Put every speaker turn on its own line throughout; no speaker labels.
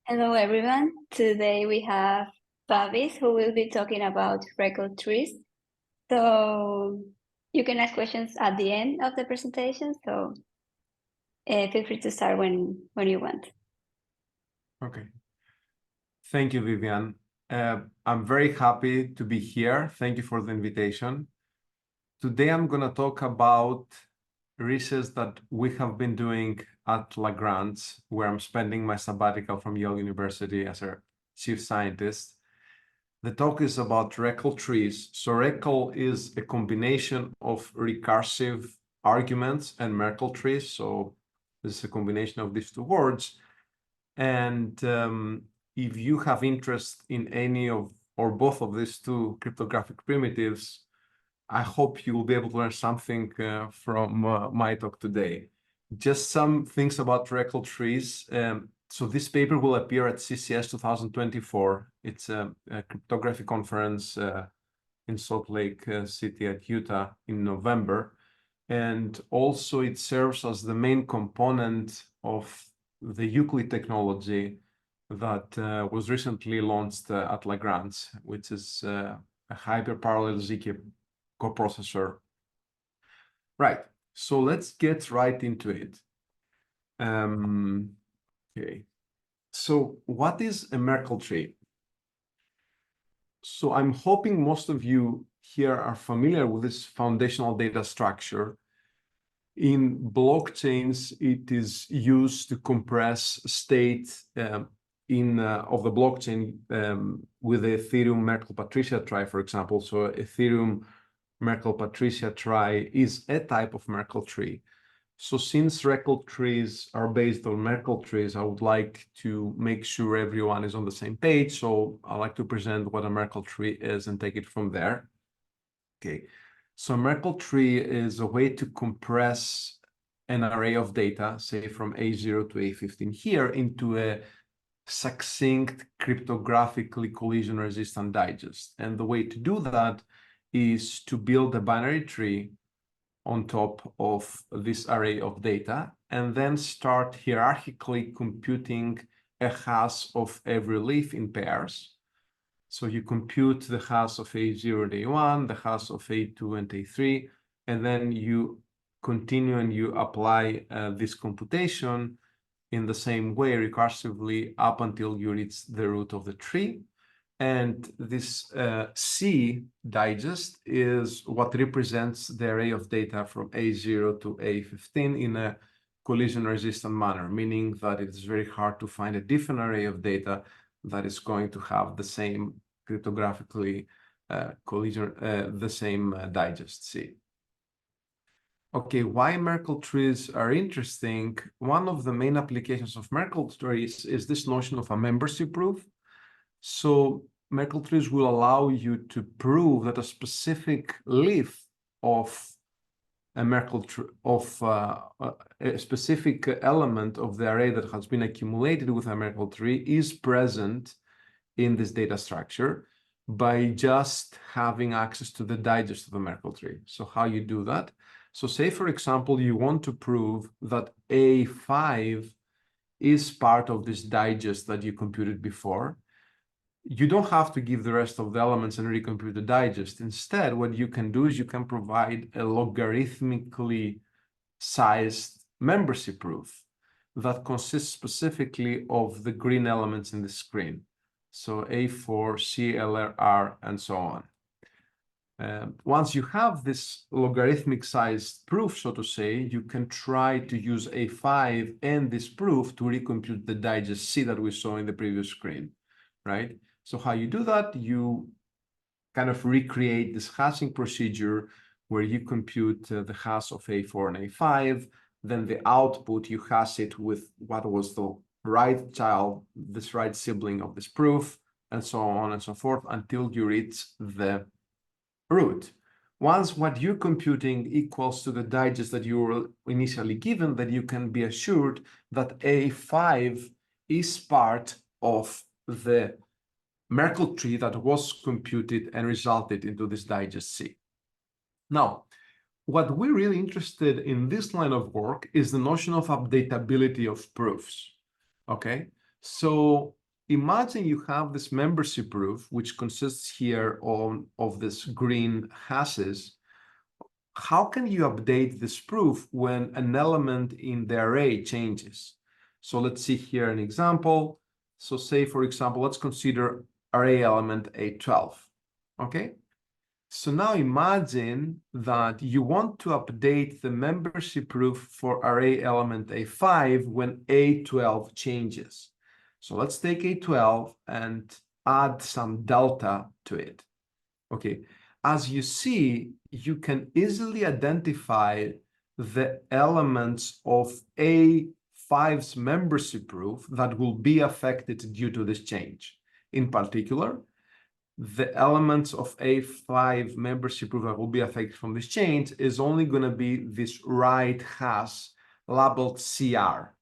Hello, everyone. Today we have Babis who will be talking about Reckle trees. So you can ask questions at the end of the presentation. So feel free to start when you want.
Okay. Thank you, Vivian. I'm very happy to be here. Thank you for the invitation. Today, I'm going to talk about research that we have been doing at Lagrange, where I'm spending my sabbatical from Yale University as a chief scientist. The talk is about Reckle trees. So Reckle is a combination of recursive arguments and MerKLE trees. So this is a combination of these two words. And if you have interest in any of or both of these two cryptographic primitives, I hope you will be able to learn something from my talk today. Just some things about Reckle trees. So this paper will appear at CCS 2024. It's a cryptography conference in Salt Lake City at Utah in November. And also it serves as the main component of the Euclid technology that was recently launched at Lagrange, which is a hyperparallel ZK coprocessor. Right, so let's get right into it. Okay, so what is a MerKLE tree? So I'm hoping most of you here are familiar with this foundational data structure. In blockchains, it is used to compress state of the blockchain with the Ethereum MerKLE Patricia trie, for example. So Ethereum MerKLE Patricia trie is a type of MerKLE tree. So since Reckle trees are based on MerKLE trees, I would like to make sure everyone is on the same page. So I'd like to present what a MerKLE tree is and take it from there. Okay, so a MerKLE tree is a way to compress an array of data, say from A0 to A15 here, into a succinct, cryptographically collision-resistant digest. And the way to do that is to build a binary tree on top of this array of data, and then start hierarchically computing a hash of every leaf in pairs. So you compute the hash of A0 and A1, the hash of A2 and A3, and then you continue and you apply this computation in the same way recursively up until you reach the root of the tree. And this C digest is what represents the array of data from A0 to A15 in a collision-resistant manner, meaning that it is very hard to find a different array of data that is going to have the same cryptographically the same digest C. Okay, why MerKLE trees are interesting? One of the main applications of MerKLE trees is this notion of a membership proof. So MerKLE trees will allow you to prove that a specific leaf of a MerKLE tree, of a specific element of the array that has been accumulated with a MerKLE tree is present in this data structure by just having access to the digest of the MerKLE tree. So how you do that? So say, for example, you want to prove that A5 is part of this digest that you computed before. You don't have to give the rest of the elements and recompute the digest. Instead, what you can do is you can provide a logarithmically sized membership proof that consists specifically of the green elements in the screen. So A4, C, LR, R, and so on. Once you have this logarithmic sized proof, so to say, you can try to use A5 and this proof to recompute the digest C that we saw in the previous screen, right? So how you do that, you kind of recreate this hashing procedure where you compute the hash of A4 and A5, then the output, you hash it with what was the right child, this right sibling of this proof, and so on and so forth until you reach the root. Once what you're computing equals to the digest that you were initially given, then you can be assured that A5 is part of the MerKLE tree that was computed and resulted into this digest C. Now, what we're really interested in this line of work is the notion of updatability of proofs, okay? So imagine you have this membership proof, which consists here of this green hashes. How can you update this proof when an element in the array changes? So let's see here an example. So say, for example, let's consider array element A12, okay? So now imagine that you want to update the membership proof for array element A5 when A12 changes. So let's take A12 and add some delta to it. Okay, as you see, you can easily identify the elements of A5's membership proof that will be affected due to this change. In particular, the elements of A5 membership proof that will be affected from this change is only going to be this right hash labeled CR.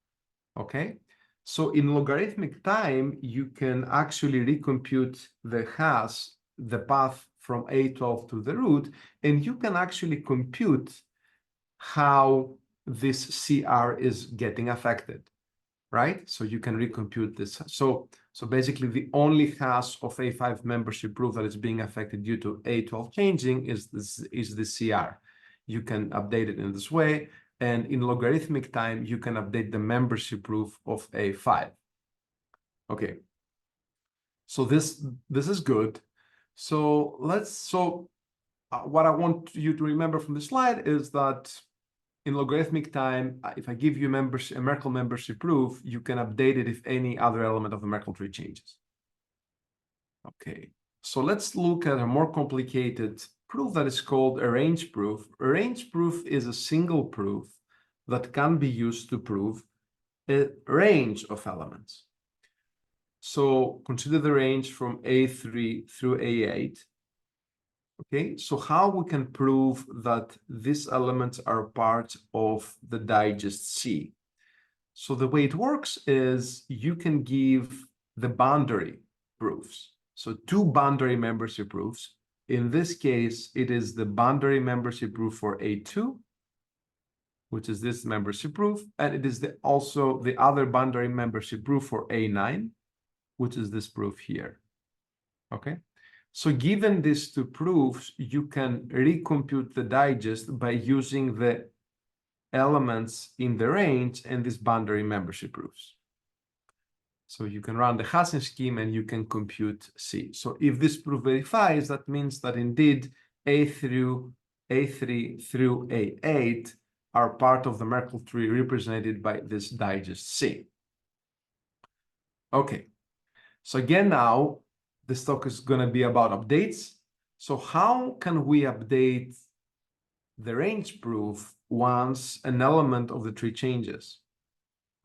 Okay, so in logarithmic time, you can actually recompute the hash, the path from A12 to the root, and you can actually compute how this CR is getting affected, right? So you can recompute this. So basically the only hash of A5 membership proof that is being affected due to A12 changing is the CR. You can update it in this way. And in logarithmic time, you can update the membership proof of A5. Okay. So this is good. So what I want you to remember from this slide is that in logarithmic time, if I give you a MerKLE membership proof, you can update it if any other element of the MerKLE tree changes. Okay, so let's look at a more complicated proof that is called a range proof. A range proof is a single proof that can be used to prove a range of elements. So consider the range from A3 through A8. Okay, so how we can prove that these elements are part of the digest C? So the way it works is you can give the boundary proofs. So two boundary membership proofs. In this case, it is the boundary membership proof for A2, which is this membership proof, and it is also the other boundary membership proof for A9, which is this proof here. Okay. So given these two proofs, you can recompute the digest by using the elements in the range and these boundary membership proofs. So you can run the hashing scheme and you can compute C. So if this proof verifies, that means that indeed A3 through A8 are part of the MerKLE tree represented by this digest C. Okay. So again, now this talk is going to be about updates. So how can we update the range proof once an element of the tree changes?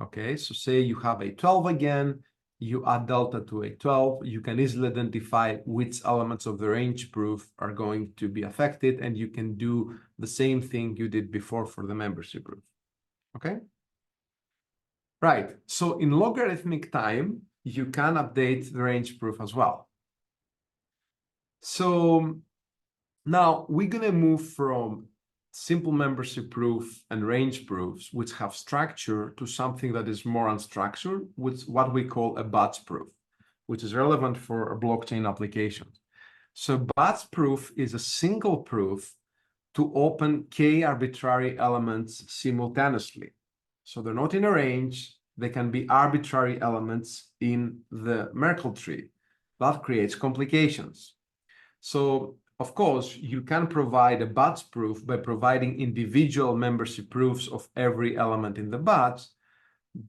Okay, so say you have A12 again, you add delta to A12, you can easily identify which elements of the range proof are going to be affected, and you can do the same thing you did before for the membership proof. Okay? Right, so in logarithmic time, you can update the range proof as well. So now we're going to move from simple membership proof and range proofs, which have structure, to something that is more unstructured, which what we call a batch proof, which is relevant for blockchain applications. So batch proof is a single proof to open k arbitrary elements simultaneously. So they're not in a range, they can be arbitrary elements in the MerKLE tree. That creates complications. So of course, you can provide a batch proof by providing individual membership proofs of every element in the batch,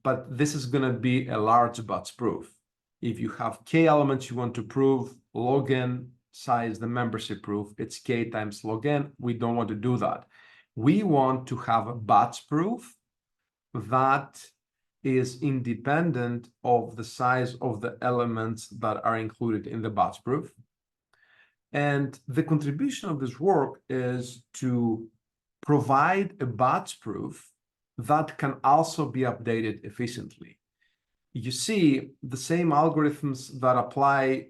but this is going to be a large batch proof. If you have k elements you want to prove, log𝑛 size the membership proof, it's k times log𝑛. We don't want to do that. We want to have a batch proof that is independent of the size of the elements that are included in the batch proof. And the contribution of this work is to provide a batch proof that can also be updated efficiently. You see, the same algorithms that apply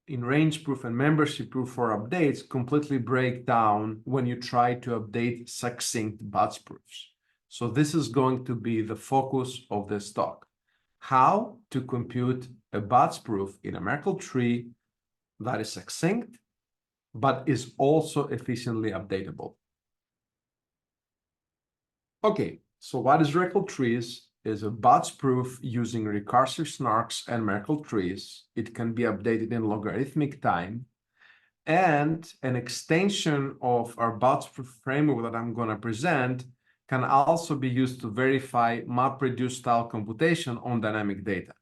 in range proof and membership proof for updates completely break down when you try to update succinct batch proofs. So this is going to be the focus of this talk. how to compute a BATS proof in a MerKLE tree that is succinct, but is also efficiently updatable. Okay, so what is RECle trees? Is a BATS proof using recursive snarks and MerKLE trees. It can be updated in logarithmic time. And an extension of our BATS proof framework that I'm going to present can also be used to verify MapReduce style computation on dynamic data.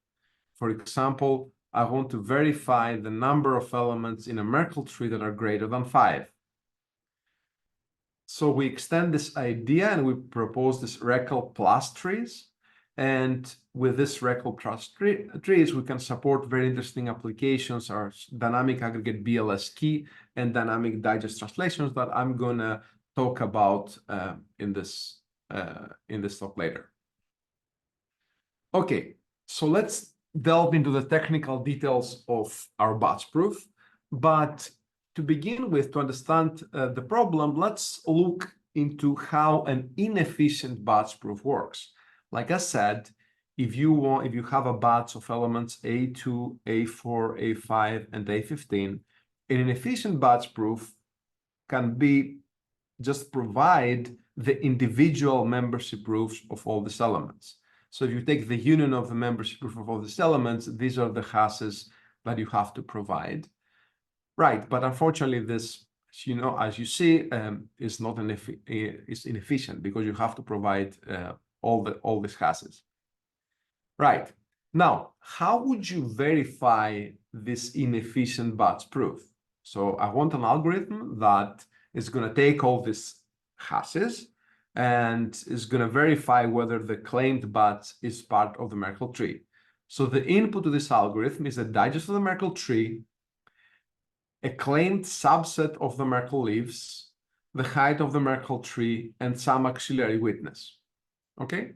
For example, I want to verify the number of elements in a MerKLE tree that are greater than 5. So we extend this idea and we propose this Reckle plus trees. And with this Reckle plus trees, we can support very interesting applications, our dynamic aggregate BLS key and dynamic digest translations that I'm going to talk about in this talk later. Okay, so let's delve into the technical details of our BATS proof. But to begin with, to understand the problem, let's look into how an inefficient BATS proof works. Like I said, if you have a BATS of elements A2, A4, A5, and A15, an inefficient BATS proof can be just provide the individual membership proofs of all these elements. So if you take the union of the membership proof of all these elements, these are the hashes that you have to provide. Right, but unfortunately, this, as you see, is not is inefficient because you have to provide all these hashes. Right. Now, how would you verify this inefficient BATS proof? So I want an algorithm that is going to take all these hashes and is going to verify whether the claimed BATS is part of the MerKLE tree. So the input to this algorithm is a digest of the MerKLE tree, a claimed subset of the MerKLE leaves, the height of the MerKLE tree, and some auxiliary witness. Okay?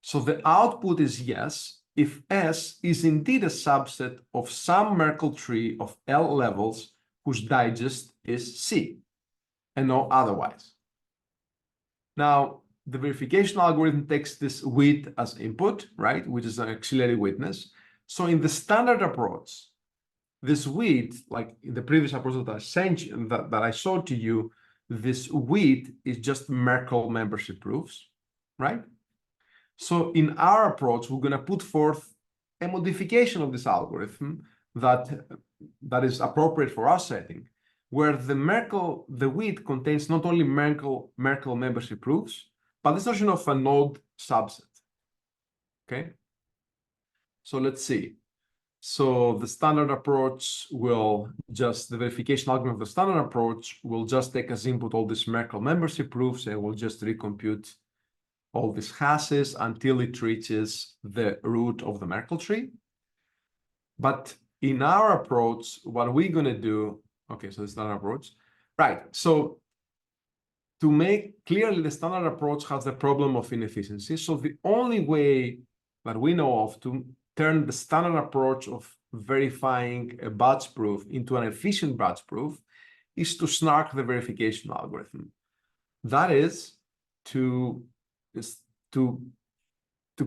So the output is yes, if S is indeed a subset of some MerKLE tree of L levels whose digest is C, and no otherwise. Now, the verification algorithm takes this width as input, right, which is an auxiliary witness. So in the standard approach, this width, like in the previous approach that I sent you, that I showed to you, this width is just MerKLE membership proofs, right? So in our approach, we're going to put forth a modification of this algorithm that is appropriate for our setting, where the width contains not only MerKLE membership proofs, but this notion of a node subset. Okay. So let's see. So the standard approach the verification algorithm of the standard approach will just take as input all these MerKLE membership proofs and will just recompute all these hashes until it reaches the root of the MerKLE tree. But in our approach, what we're going to do, okay, so the standard approach, right? So to make clearly, the standard approach has the problem of inefficiency. So the only way that we know of to turn the standard approach of verifying a BATS proof into an efficient BATS proof is to snark the verification algorithm. That is to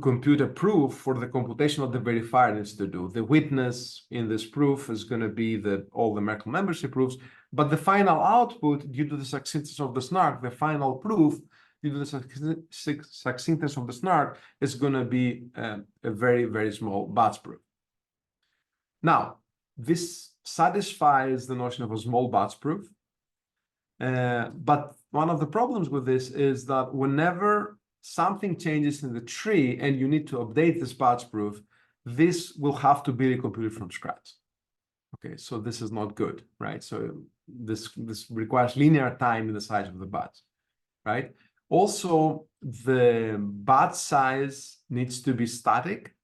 compute a proof for the computation that the verifier needs to do. The witness in this proof is going to be all the MerKLE membership proofs, but the final output, due to the succinctness of the snark, the final proof, due to the succinctness of the snark, is going to be a very, very small BATS proof. Now, this satisfies the notion of a small BATS proof, but one of the problems with this is that whenever something changes in the tree and you need to update this BATS proof, this will have to be recomputed from scratch. Okay, so this is not good, right? So this requires linear time in the size of the BATS, right? Also, the BATS size needs to be static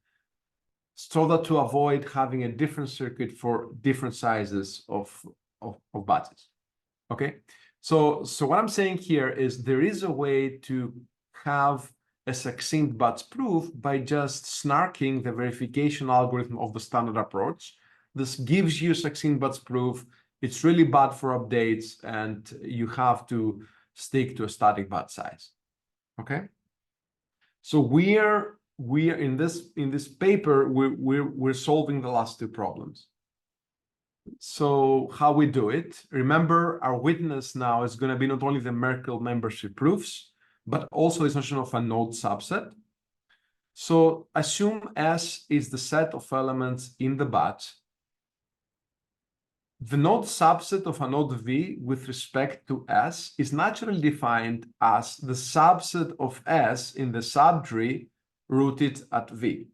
so that to avoid having a different circuit for different sizes of BATSes. Okay, so what I'm saying here is there is a way to have a succinct BATS proof by just snarking the verification algorithm of the standard approach. This gives you a succinct BATS proof. It's really bad for updates, and you have to stick to a static BATS size. Okay, so we're we are in this paper, we're solving the last two problems. So how we do it? Remember, our witness now is going to be not only the MerKLE membership proofs, but also this notion of a node subset. So assume S is the set of elements in the batch. The node subset of a node V with respect to S is naturally defined as the subset of S in the subtree rooted at V.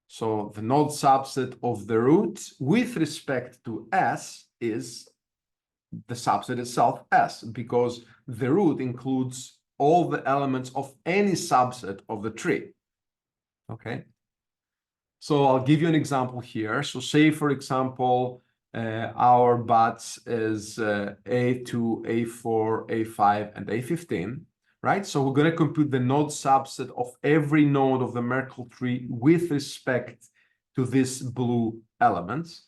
So the node subset of the root with respect to S is the subset itself S, because the root includes all the elements of any subset of the tree. Okay. So I'll give you an example here. So say, for example, our batch is A2, A4, A5, and A15, right? So we're going to compute the node subset of every node of the MerKLE tree with respect to these blue elements.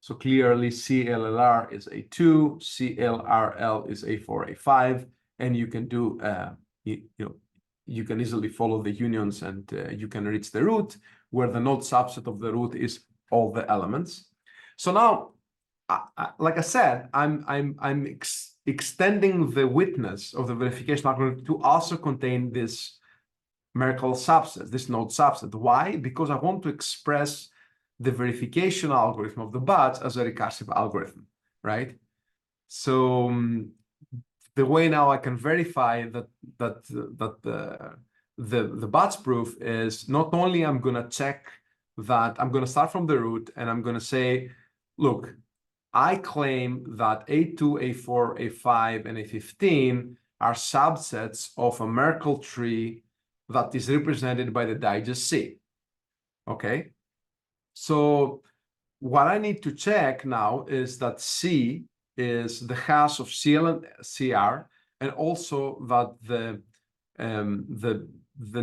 So clearly CLLR is A2, CLRL is A4, A5, and you can do, you can easily follow the unions, and you can reach the root, where the node subset of the root is all the elements. So now, like I said, I'm extending the witness of the verification algorithm to also contain this MerKLE subset, this node subset. Why? Because I want to express the verification algorithm of the batch as a recursive algorithm, right? So the way now I can verify that the batch proof is not only I'm going to check that I'm going to start from the root and I'm going to say, look, I claim that A2, A4, A5, and A15 are subsets of a MerKLE tree that is represented by the digest C. Okay, so what I need to check now is that C is the hash of CL and CR, and also that the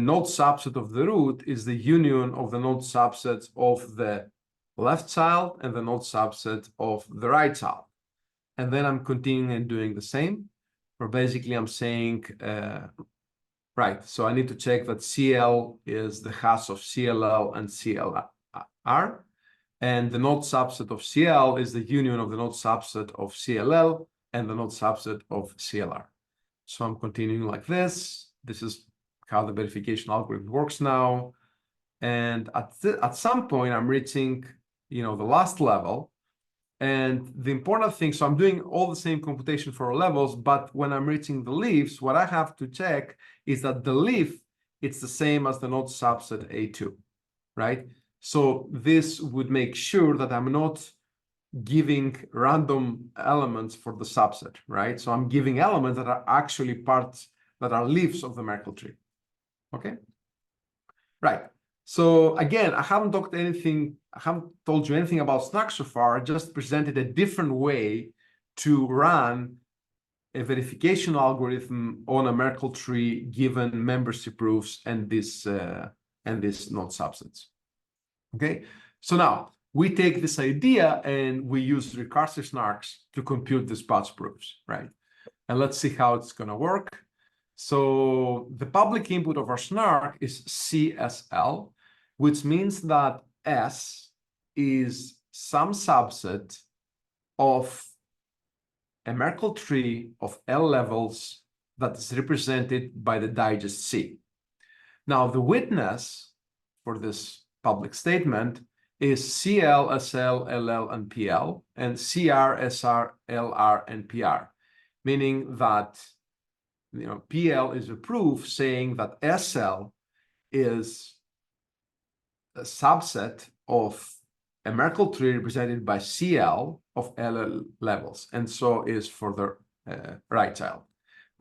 node subset of the root is the union of the node subsets of the left child and the node subset of the right child. And then I'm continuing and doing the same, where basically I'm saying, right, so I need to check that CL is the hash of CLL and CLR, and the node subset of CL is the union of the node subset of CLL and the node subset of CLR. So I'm continuing like this. This is how the verification algorithm works now. And at some point, I'm reaching, the last level. And the important thing, so I'm doing all the same computation for all levels, but when I'm reaching the leaves, what I have to check is that the leaf, it's the same as the node subset A2, right? So this would make sure that I'm not giving random elements for the subset, right? So I'm giving elements that are actually parts that are leaves of the MerKLE tree. Okay, right. So again, I haven't told you anything about Snark so far. I just presented a different way to run a verification algorithm on a MerKLE tree given membership proofs and this node subsets. Okay, so now we take this idea and we use recursive snarks to compute these batch proofs, right? And let's see how it's going to work. So the public input of our snark is CSL, which means that S is some subset of a MerKLE tree of L levels that is represented by the digest C. Now, the witness for this public statement is CL, SL, LL, and PL, and CR, SR, LR, and PR, meaning that PL is a proof saying that SL is a subset of a MerKLE tree represented by CL of LL levels, and so is for the right child.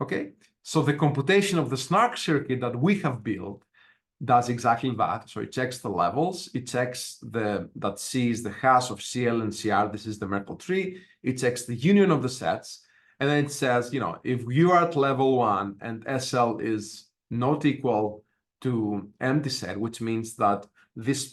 Okay, so the computation of the snark circuit that we have built does exactly that. So it checks the levels, it checks that C is the hash of CL and CR, this is the MerKLE tree, it checks the union of the sets, and then it says, if you are at level 1 and SL is not equal to empty set, which means that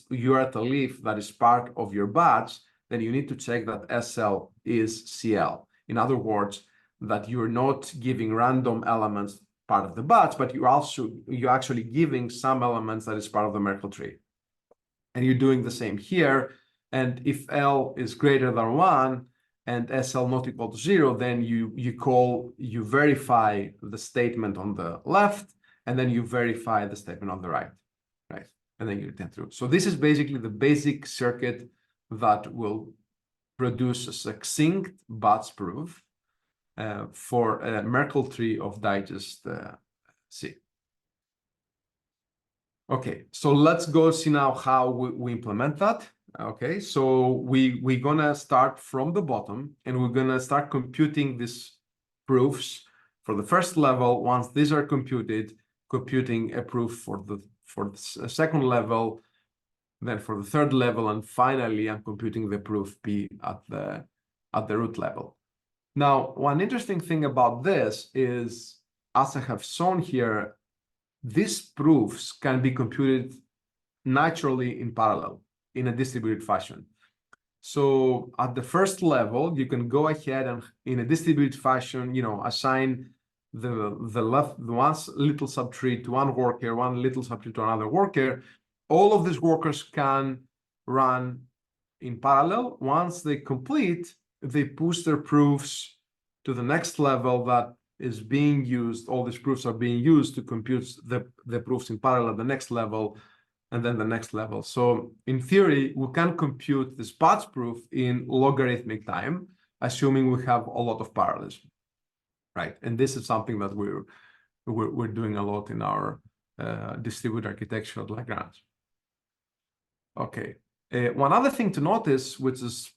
you are at a leaf that is part of your batch, then you need to check that SL is CL. In other words, that you're not giving random elements part of the buts, but you're actually giving some elements that is part of the MerKLE tree. And you're doing the same here. And if L is greater than 1 and SL not equal to 0, then you verify the statement on the left, and then you verify the statement on the right, and then you return true. So this is basically the basic circuit that will produce a succinct buts proof for a MerKLE tree of digest C. Okay, so let's go see now how we implement that. Okay, so we're gonna start from the bottom, and we're gonna start computing these proofs for the first level. Once these are computed, computing a proof for the second level, then for the third level, and finally I'm computing the proof P at the root level. Now, one interesting thing about this is, as I have shown here, these proofs can be computed naturally in parallel in a distributed fashion. So at the first level, you can go ahead and in a distributed fashion, assign the one little subtree to one worker, one little subtree to another worker. All of these workers can run in parallel. Once they complete, they push their proofs to the next level that is being used. All these proofs are being used to compute the proofs in parallel at the next level, and then the next level. So in theory, we can compute this buts proof in logarithmic time, assuming we have a lot of parallelism, right? And this is something that we're doing a lot in our distributed architecture at Lagrange. Okay, one other thing to notice, which is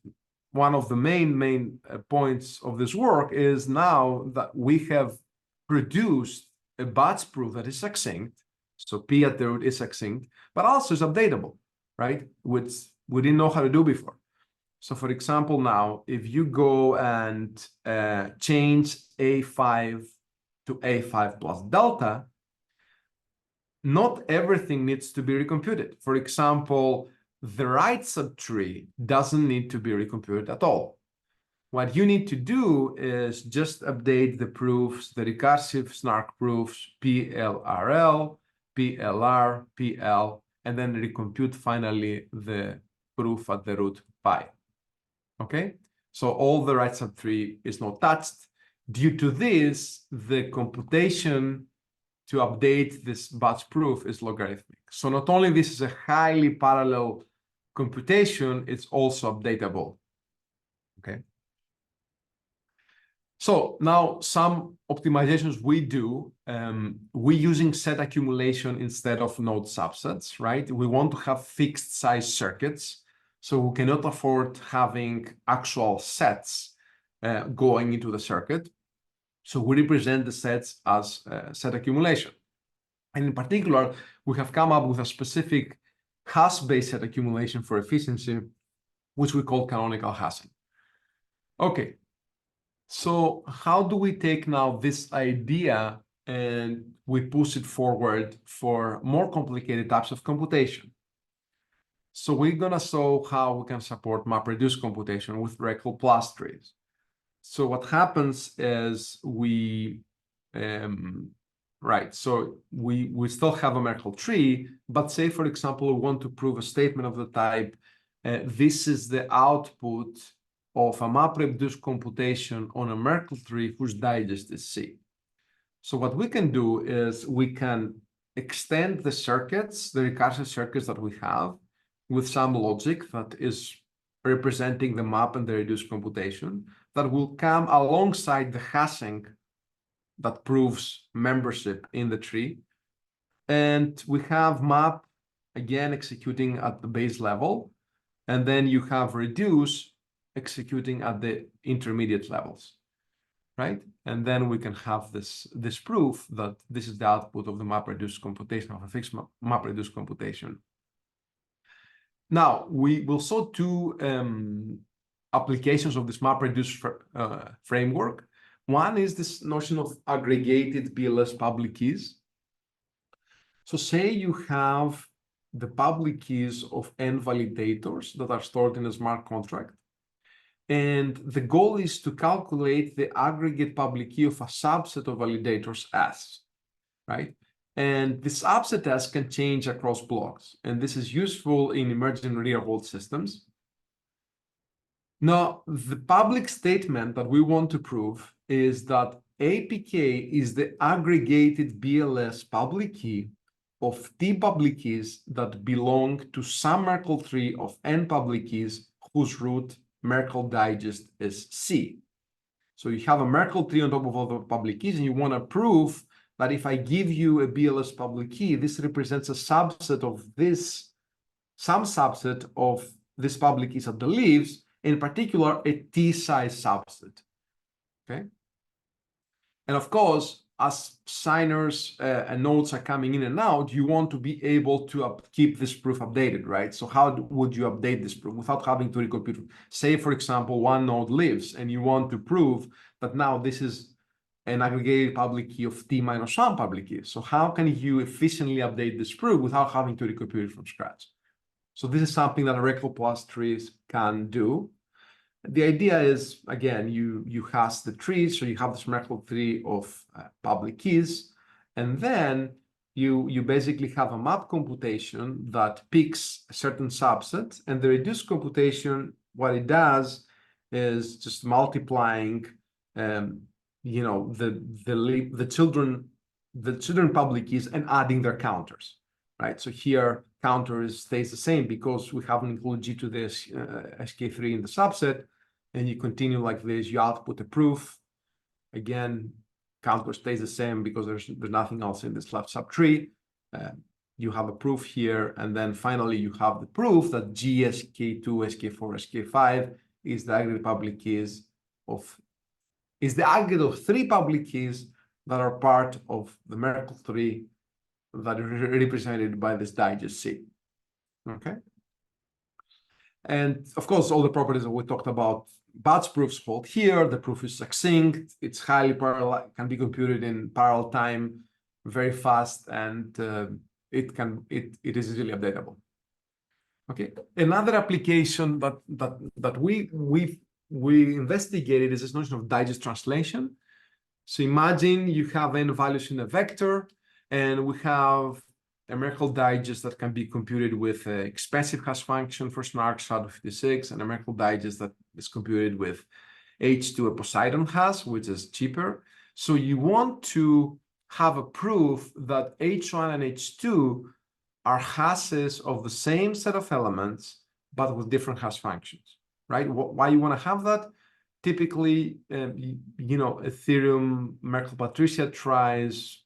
one of the main points of this work, is now that we have produced a buts proof that is succinct. So P at the root is succinct, but also is updatable, right? Which we didn't know how to do before. So for example, now, if you go and change A5 to A5 plus delta, not everything needs to be recomputed. For example, the right subtree doesn't need to be recomputed at all. What you need to do is just update the proofs, the recursive snark proofs, PLRL, PLR, PL, and then recompute finally the proof at the root pi. Okay, so all the right subtree is not touched. Due to this, the computation to update this buts proof is logarithmic. So not only this is a highly parallel computation, it's also updatable. Okay. So now some optimizations we do, we're using set accumulation instead of node subsets, right? We want to have fixed size circuits, so we cannot afford having actual sets going into the circuit. So we represent the sets as set accumulation. And in particular, we have come up with a specific hash-based set accumulation for efficiency, which we call canonical hashing. Okay. So how do we take now this idea and we push it forward for more complicated types of computation? So we're going to show how we can support MapReduce computation with Reckle plus trees. So what happens is we still have a MerKLE tree, but say, for example, we want to prove a statement of the type, this is the output of a MapReduce computation on a MerKLE tree whose digest is C. So what we can do is we can extend the circuits, the recursive circuits that we have, with some logic that is representing the map and the reduced computation that will come alongside the hashing that proves membership in the tree. And we have map, again, executing at the base level. And then you have reduce executing at the intermediate levels, right? And then we can have this proof that this is the output of the MapReduce computation, of a fixed MapReduce computation. Now, we will show two applications of this MapReduce framework. One is this notion of aggregated PLS public keys. So say you have the public keys of n validators that are stored in a smart contract. And the goal is to calculate the aggregate public key of a subset of validators S. right? And this subset test can change across blocks, and this is useful in emerging real-world systems. Now, the public statement that we want to prove is that APK is the aggregated BLS public key of T public keys that belong to some MerKLE tree of N public keys whose root MerKLE digest is C. So you have a MerKLE tree on top of all the public keys, and you want to prove that if I give you a BLS public key, this represents a subset of this, some subset of this public keys at the leaves, in particular, a T-size subset, okay? And of course, as signers and nodes are coming in and out, you want to be able to keep this proof updated, right? So how would you update this proof without having to recompute? Say, for example, one node leaves, and you want to prove that now this is an aggregated public key of T minus one public key. So how can you efficiently update this proof without having to recompute it from scratch? So this is something that Reckle plus trees can do. The idea is, again, you hash the tree, so you have this MerKLE tree of public keys, and then you basically have a map computation that picks a certain subset, and the reduced computation, what it does is just multiplying, you know, the children public keys and adding their counters, right? So here counter stays the same because we haven't included G to this SK3 in the subset. And you continue like this, you output a proof. Again, counter stays the same because there's nothing else in this left subtree. You have a proof here, and then finally you have the proof that G, SK2, SK4, SK5 is the aggregate public keys is the aggregate of three public keys that are part of the MerKLE tree that are represented by this digest C. Okay. And of course, all the properties that we talked about, batch proofs hold here. The proof is succinct. It's highly parallel, can be computed in parallel time, very fast, and it is easily updatable. Okay. Another application that we investigated is this notion of digest translation. So imagine you have n values in a vector, and we have a MerKLE digest that can be computed with an expensive hash function for snarks out of 56, and a MerKLE digest that is computed with H2, a Poseidon hash, which is cheaper. So you want to have a proof that H1 and H2 are hashes of the same set of elements, but with different hash functions, right? Why you want to have that? Typically, you know, Ethereum, MerKLE Patricia tries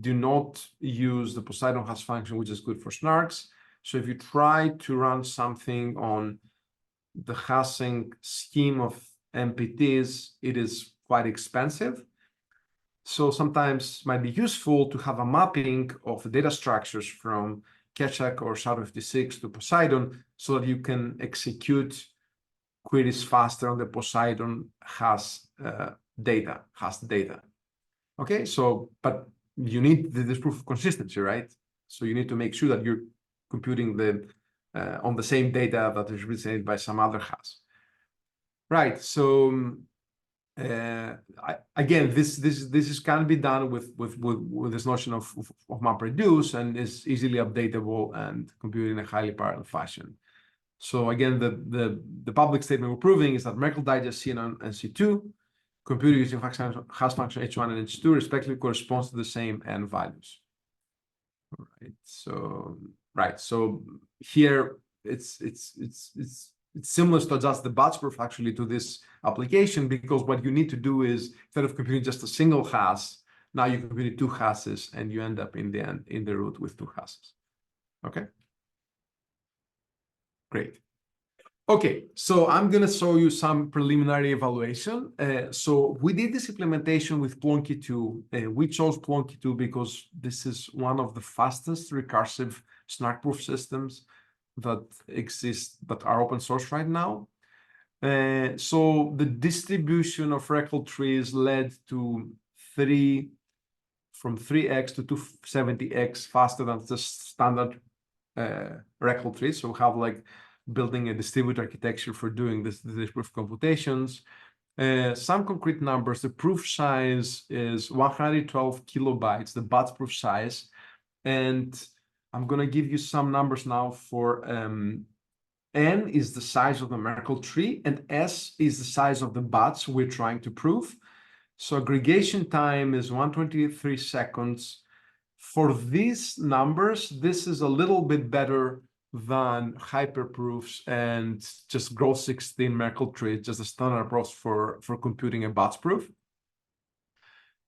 do not use the Poseidon hash function, which is good for snarks. So if you try to run something on the hashing scheme of MPTs, it is quite expensive. So sometimes it might be useful to have a mapping of the data structures from Keccak or SHA-256 to Poseidon so that you can execute queries faster on the Poseidon hash data. Okay, so, but you need this proof of consistency, right? So you need to make sure that you're computing the on the same data that is represented by some other hash, right? So again, this can be done with this notion of MapReduce, and is easily updatable and computed in a highly parallel fashion. So again, the public statement we're proving is that MerKLE digest C and C2 computed using hash function H1 and H2 respectively corresponds to the same n values. All right. So here it's similar to adjust the batch proof actually to this application, because what you need to do is, instead of computing just a single hash, now you compute two hashes, and you end up in the end in the root with two hashes. Okay. Great. Okay, so I'm going to show you some preliminary evaluation. So we did this implementation with Plonky 2. We chose Plonky 2 because this is one of the fastest recursive snark-proof systems that exist, that are open source right now. So the distribution of Reckle trees led to from 3x to 270x faster than the standard Reckle trees. So we have like building a distributed architecture for doing this proof computations. Some concrete numbers, the proof size is 112 kilobytes, the BATS proof size. And I'm going to give you some numbers now for N is the size of the MerKLE tree, and S is the size of the BATS we're trying to prove. So aggregation time is 123 seconds. For these numbers, this is a little bit better than hyperproofs and just growth 16 MerKLE tree, just a standard approach for computing a BATS proof.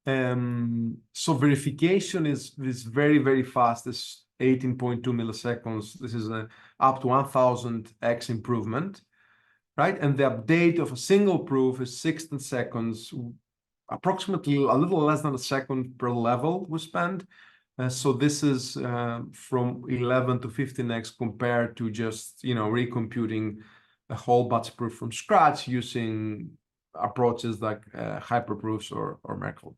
So verification is very, very fast. It's 18.2 milliseconds. This is up to 1000x improvement, right? And the update of a single proof is 16 seconds, approximately a little less than a second per level we spend. So this is from 11 to 15x compared to just, recomputing a whole BATS proof from scratch using approaches like hyperproofs or MerKLE.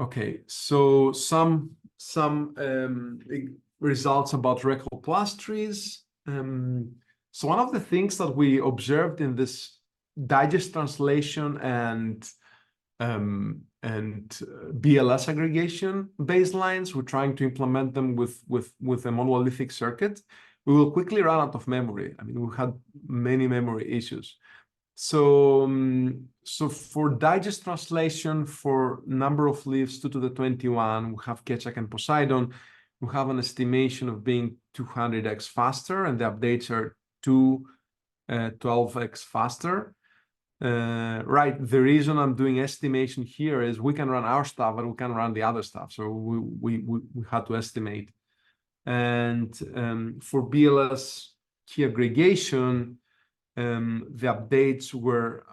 Okay, so some results about RECle plus trees. So one of the things that we observed in this digest translation and BLS aggregation baselines, we're trying to implement them with a monolithic circuit. We will quickly run out of memory. I mean, we had many memory issues. So for digest translation, for number of leaves 2 to the 21, we have Ketchak and Poseidon. We have an estimation of being 200x faster, and the updates are 12x faster. Right. The reason I'm doing estimation here is we can run our stuff, but we can run the other stuff. So we had to estimate. And for BLS key aggregation, the updates were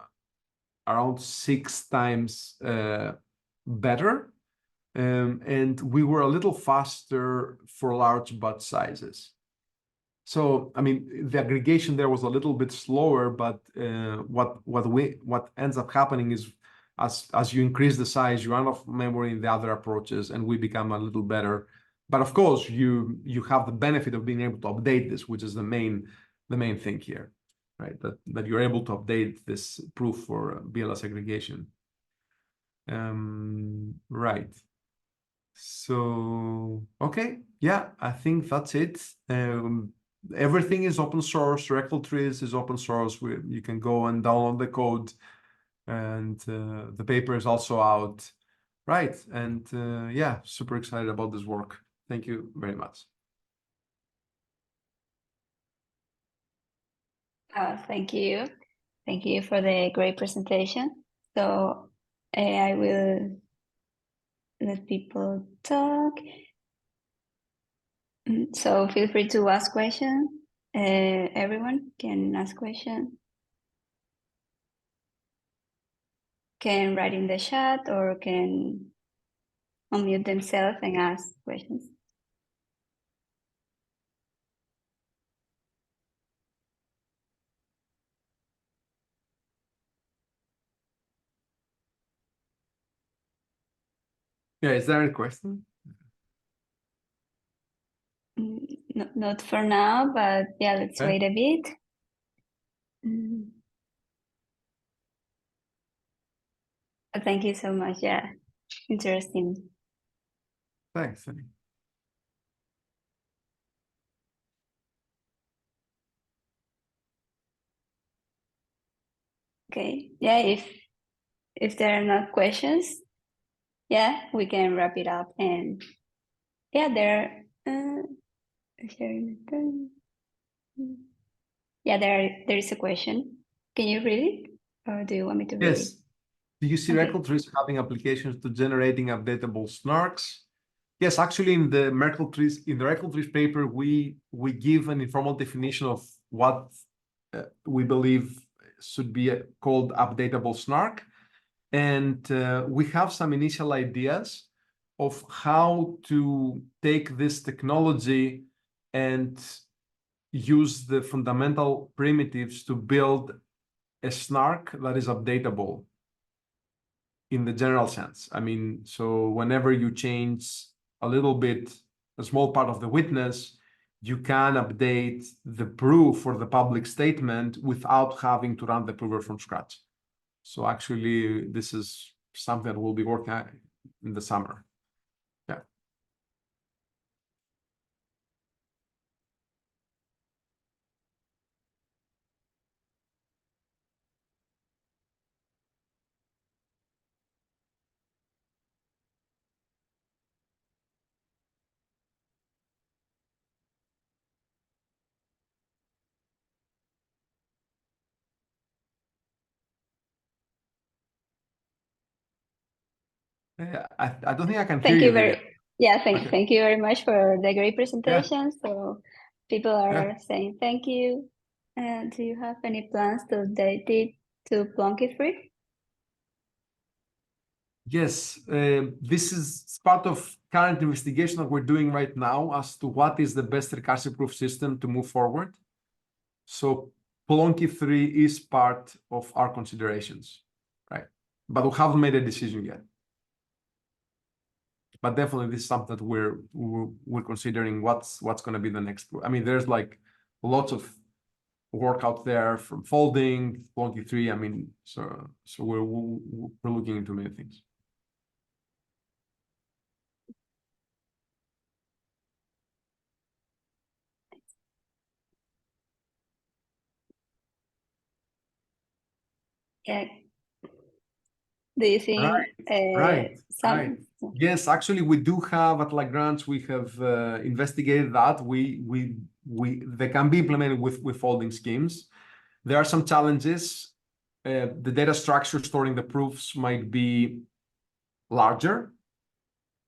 around 6 times better. And we were a little faster for large BATS sizes. So, I mean, the aggregation there was a little bit slower, but what ends up happening is as you increase the size, you run off memory in the other approaches, and we become a little better. But of course, you have the benefit of being able to update this, which is the main thing here, right? That you're able to update this proof for BLS aggregation. Right. So, okay, yeah, I think that's it. Everything is open source. RECle trees is open source. You can go and download the code, and the paper is also out, right? And yeah, super excited about this work. Thank you very much.
Thank you. Thank you for the great presentation. So I will let people talk. So feel free to ask questions. Everyone can ask questions. Can write in the chat or can unmute themselves and ask questions.
Yeah, is there a question?
Not for now, but yeah, let's wait a bit. Thank you so much. Yeah, interesting.
Thanks.
Okay. Yeah, if there are no questions, yeah, we can wrap it up. And yeah, there is a question. Can you read it, or do you want me to read it?
Yes. Do you see RECle trees having applications to generating updatable snarks? Yes, actually, in the RECle trees paper, we give an informal definition of what we believe should be called updatable snark, and we have some initial ideas of how to take this technology and use the fundamental primitives to build a snark that is updatable in the general sense. I mean, so whenever you change a little bit, a small part of the witness, you can update the proof or the public statement without having to run the prover from scratch. So actually, this is something that we'll be working on in the summer. Yeah. I don't think I can hear
Thank
you
you
there. Okay.
thank you very much for the great
Yeah.
presentation. So people are
Yeah.
saying thank you. And do you have any plans to update it to Plonky 3?
Yes, this is part of current investigation that we're doing right now as to what is the best recursive proof system to move forward. So Plonky 3 is part of our considerations, right? But we haven't made a decision yet. But definitely this is something that we're considering what's going to be the next. I mean, there's like lots of work out there from folding, Plonky 3. I mean, so we're looking into many things.
Yeah. Do you think
Right.
some?
Yes, actually, we do have at Lagrange. We have investigated that. They can be implemented with folding schemes. There are some challenges. The data structure storing the proofs might be larger,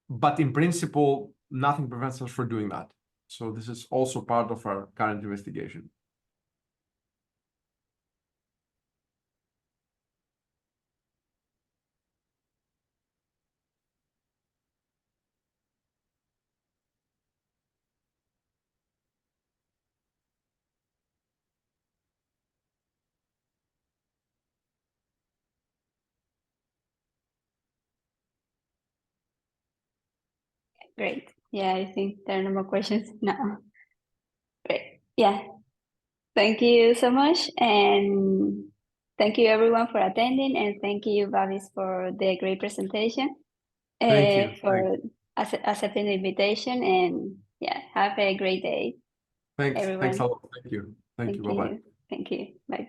but in principle, nothing prevents us from doing that. So this is also part of our current investigation.
Great. Yeah, I think there are no more questions now. Great. Yeah. Thank you so much. And thank you everyone for attending. And thank you, Babis, for the great presentation.
Thank you.
For accepting the invitation. And yeah, have a great day,
Thanks.
everyone.
Thanks a lot. Thank you. Thank you. Bye-bye.
Thank you. Bye.